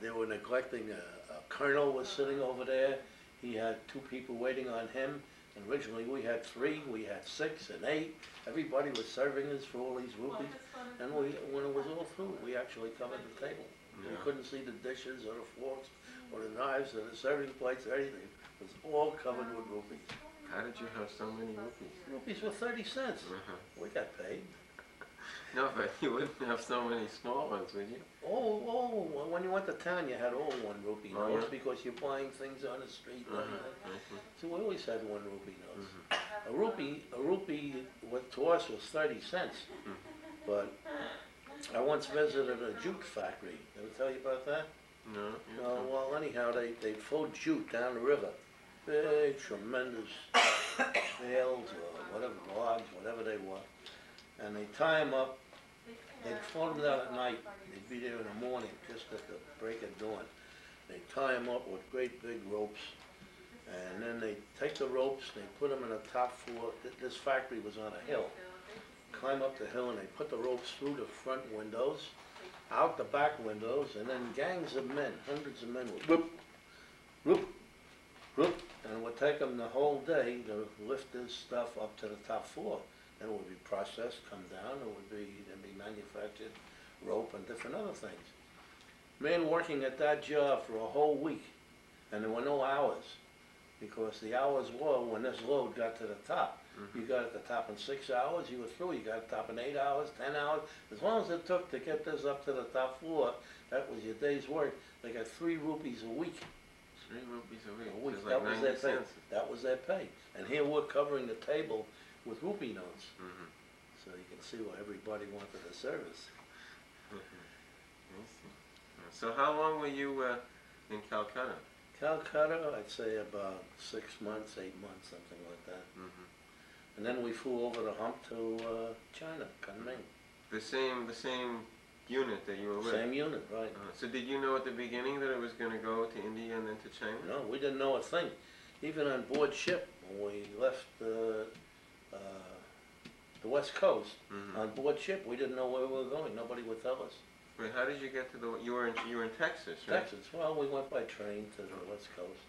They were neglecting, a colonel was sitting over there. He had two people waiting on him. And originally we had 3, we had 6 and 8. Everybody was serving us for all these rupees. And when it was all through, we actually covered the table. Yeah. You couldn't see the dishes or the forks or the knives or the serving plates or anything. It was all covered with rupees. How did you have so many rupees? Rupees were 30 cents. We got paid. No, but you wouldn't have so many small ones, would you? Oh, when you went to town, you had all 1 rupee Oh, notes yeah? because you're buying things on the street and everything. So we always had 1 rupee notes. A rupee, what to us was 30 cents. But I once visited a jute factory. Ever tell you about that? No. Well, anyhow, they flowed jute down the river. Big, tremendous bales or whatever, logs, whatever they were. And they tie them up. They'd float them down at night. They'd be there in the morning, just at the break of dawn. They tie them up with great big ropes. And then they take the ropes, they put them in the top floor. This factory was on a hill. Climb up the hill and they put the ropes through the front windows, out the back windows, and then gangs of men, hundreds of men would whoop, whoop, whoop, and it would take them the whole day to lift this stuff up to the top floor. Then it would be processed, come down, it would be manufactured, rope and different other things. Man working at that job for a whole week, and there were no hours, because the hours were when this load got to the top. You got at the top in 6 hours, you were through. You got at the top in 8 hours, 10 hours. As long as it took to get this up to the top floor, that was your day's work. They got 3 rupees a week. 3 rupees a week. A week. It's That like was their 90 pay. cents. That was their pay. And here we're covering the table with rupee notes. So you can see why everybody wanted the service. I see. So how long were you in Calcutta? Calcutta, I'd say about 6 months, 8 months, something like that. And then we flew over the hump to China, Kunming. The same unit that you were with? Same unit, right. So did you know at the beginning that it was going to go to India and then to China? No, we didn't know a thing. Even on board ship, when we left the West Coast, on board ship, we didn't know where we were going. Nobody would tell us. Wait, how did you get to the? You were in Texas, right? Texas. Well, we went by train to the West Coast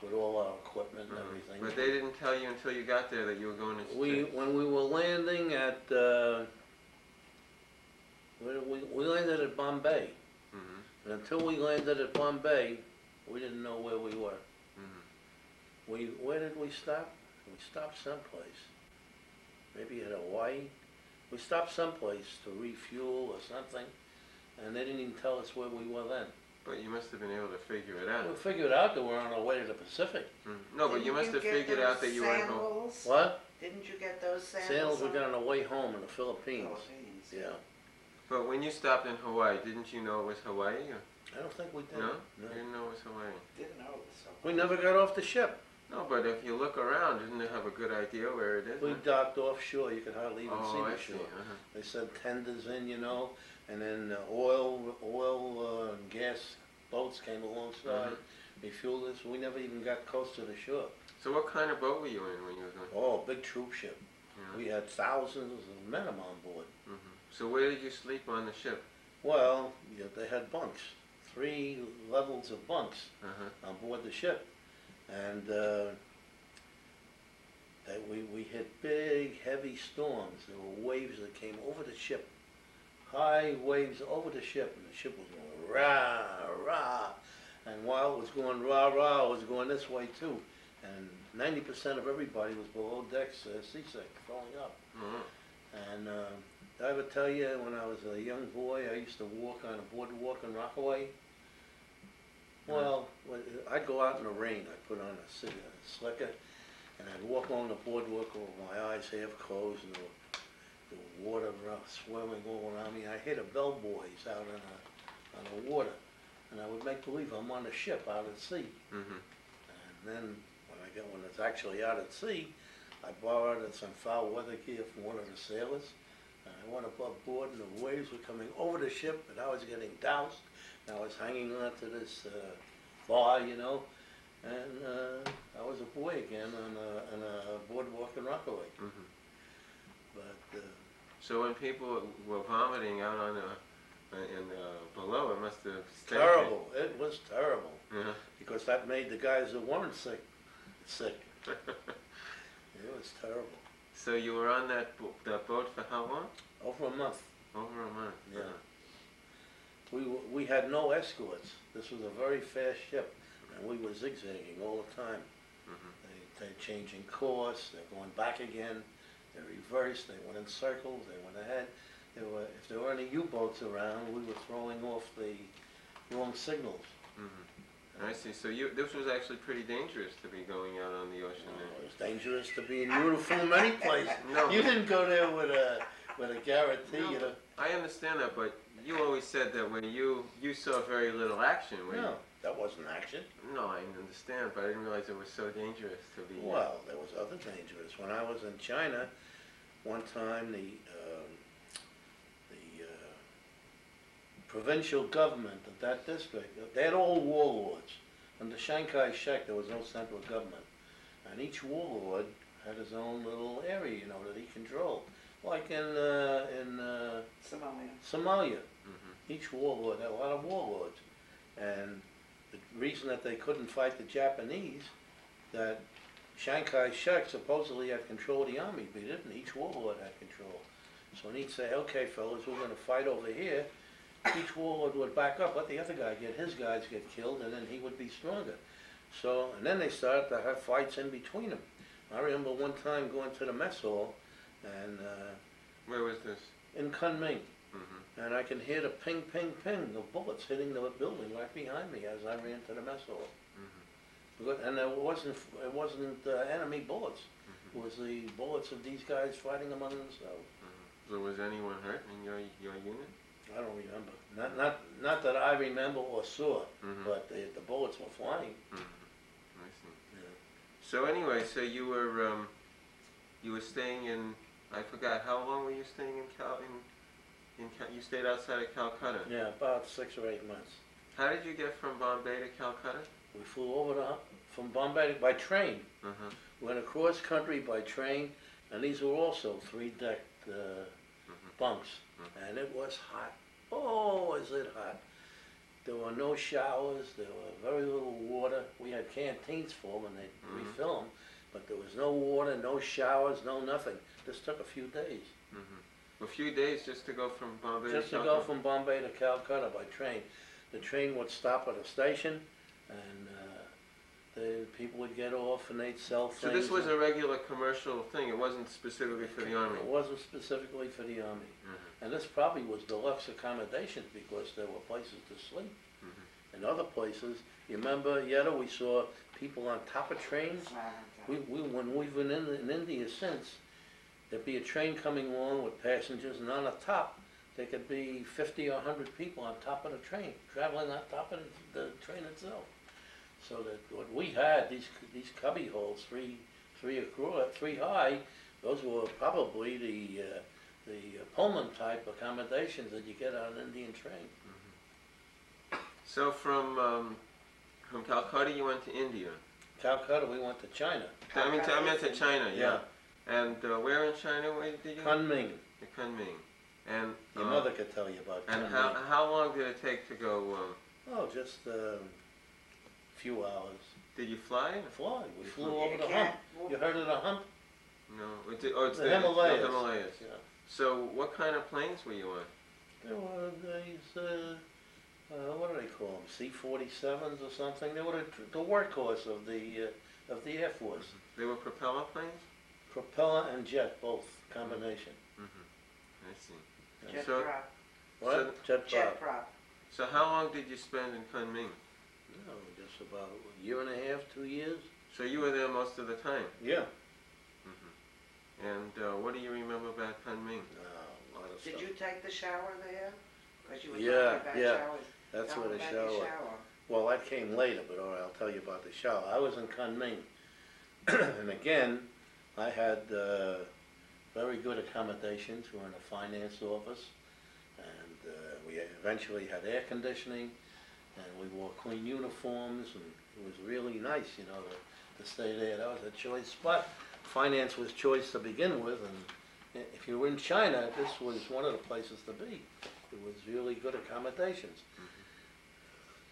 with all our equipment and everything. But they didn't tell you until you got there that you were going to. When we were landing at we landed at Bombay, and until we landed at Bombay, we didn't know where we were. Where did we stop? We stopped someplace. Maybe at Hawaii. We stopped someplace to refuel or something, and they didn't even tell us where we were then. But you must have been able to figure it out. We figured out that we're on our way to the Pacific. No, but you must have figured out that you were home. What? Didn't you get those sandals? Sandals we got on the way home in the Philippines. Yeah. But when you stopped in Hawaii, didn't you know it was Hawaii? Or? I don't think we did. No? You didn't know it was Hawaii? Didn't know it was so. We never got off the ship. No, but if you look around, didn't they have a good idea where it is? We docked offshore. You could hardly even see I the see. shore. They sent tenders in, you know, and then oil and gas boats came alongside. They fueled us. We never even got close to the shore. So what kind of boat were you in when you were going? Oh, big troop ship. We had thousands of men on board. So where did you sleep on the ship? Well, yeah, they had bunks, 3 levels of bunks on board the ship. And we hit big, heavy storms. There were waves that came over the ship, high waves over the ship, and the ship was going rah, rah. And while it was going rah, rah, it was going this way too. And 90% of everybody was below decks, seasick, falling up. And I would tell you, when I was a young boy, I used to walk on a boardwalk in Rockaway. Well, I'd go out in the rain. I'd put on a slicker, and I'd walk along the boardwalk with my eyes half closed, and the water swirling all around me. I hear the bellboys out on the water, and I would make believe I'm on a ship out at sea. And then when it's actually out at sea, I borrowed some foul weather gear from one of the sailors, and I went above board, and the waves were coming over the ship, and I was getting doused. I was hanging on to this bar, you know, and I was a boy again on a boardwalk in Rockaway. But so when people were vomiting out on below, it must have stank. Terrible. It was terrible Yeah. because that made the guys that weren't sick. It was terrible. So you were on that boat for how long? Over a month. Over a month. Yeah. We had no escorts. This was a very fast ship, and we were zigzagging all the time. Mhm. They're changing course. They're going back again. They reversed. They went in circles. They went ahead. If there were any U-boats around, we were throwing off the wrong signals. Mhm. I see. So this was actually pretty dangerous to be going out on the ocean It there. was dangerous to be in uniform any place. No. You didn't go there with a guarantee, No, you know. I understand that, but you always said that when you saw very little action. No, that wasn't action. No, I understand, but I didn't realize it was so dangerous to be. Well, there was other dangerous. When I was in China, one time the provincial government of that district, they had all warlords. Under Chiang Kai-shek, there was no central government, and each warlord had his own little area, you know, that he controlled. Like in Somalia. Somalia, Mhm. each warlord had a lot of warlords, and the reason that they couldn't fight the Japanese, that Chiang Kai-shek supposedly had control of the army, but he didn't. Each warlord had control. So when he'd say, "Okay, fellas, we're going to fight over here," each warlord would back up, let the other guy get his guys get killed, and then he would be stronger. So, and then they started to have fights in between them. I remember one time going to the mess hall, and Where was this? in Kunming, Mhm. and I can hear the ping, ping, ping of bullets hitting the building right behind me as I ran to the mess hall. Mhm. And it wasn't enemy bullets. It was the bullets of these guys fighting among themselves. Mhm. So was anyone hurt in your unit? I don't remember. Not that I remember or saw, Mhm. but the bullets were flying. Mhm. I see. Yeah. So anyway, so you were staying in. I forgot. How long were you staying in you stayed outside of Calcutta. Yeah, about 6 or 8 months. How did you get from Bombay to Calcutta? We flew over from Bombay by train. Uh-huh. Went across country by train, and these were also 3-decked bunks. And it was hot. Oh, was it hot. There were no showers, there were very little water. We had canteens for them and they'd refill them, but there was no water, no showers, no nothing. This took a few days. A few days just to go from Bombay Just to to Calcutta? go from Bombay to Calcutta by train. The train would stop at a station, and the people would get off and they'd sell things. So this was a regular commercial thing. It wasn't specifically for the army. It wasn't specifically for the army. Mhm. And this probably was deluxe accommodations because there were places to sleep. In other places, you remember, Yetta, we saw people on top of trains. When we've been in India since, there'd be a train coming along with passengers, and on the top, there could be 50 or 100 people on top of the train, traveling on top of the train itself. So that what we had, these cubby holes, three across, 3 high, those were probably the Pullman type accommodations that you get on an Indian train. So from Calcutta you went to India. Calcutta, we went to China. I meant to China, yeah. Yeah. And where in China did you go? Kunming. To Kunming. And Your mother could tell you about and Kunming. how long did it take to go? Oh, just a few hours. Did you fly? Fly. We You flew flew. over the hump. You heard of the hump? No. It's The Himalayas. The Himalayas. Yeah. So what kind of planes were you on? There were these, what do they call them? C-47s or something. They were the workhorse of the Air Force. They were propeller planes? Propeller and jet, both combination. I see. Jet So- prop. What? Jet Jet prop. prop. So how long did you spend in Kunming? No, just about a year and a half, 2 years. So you were there most of the time. Yeah. And what do you remember about Kunming? A lot of Did stuff. you take the shower there? Because you were Yeah, talking about yeah. showers. That's Tell where me the about your shower. Well, that came later, but all right, I'll tell you about the shower. I was in Kunming, and again, I had very good accommodations. We were in a finance office, and we eventually had air conditioning, and we wore clean uniforms, and it was really nice, you know, to stay there. That was a choice spot. Finance was choice to begin with, and if you were in China, this was one of the places to be. It was really good accommodations.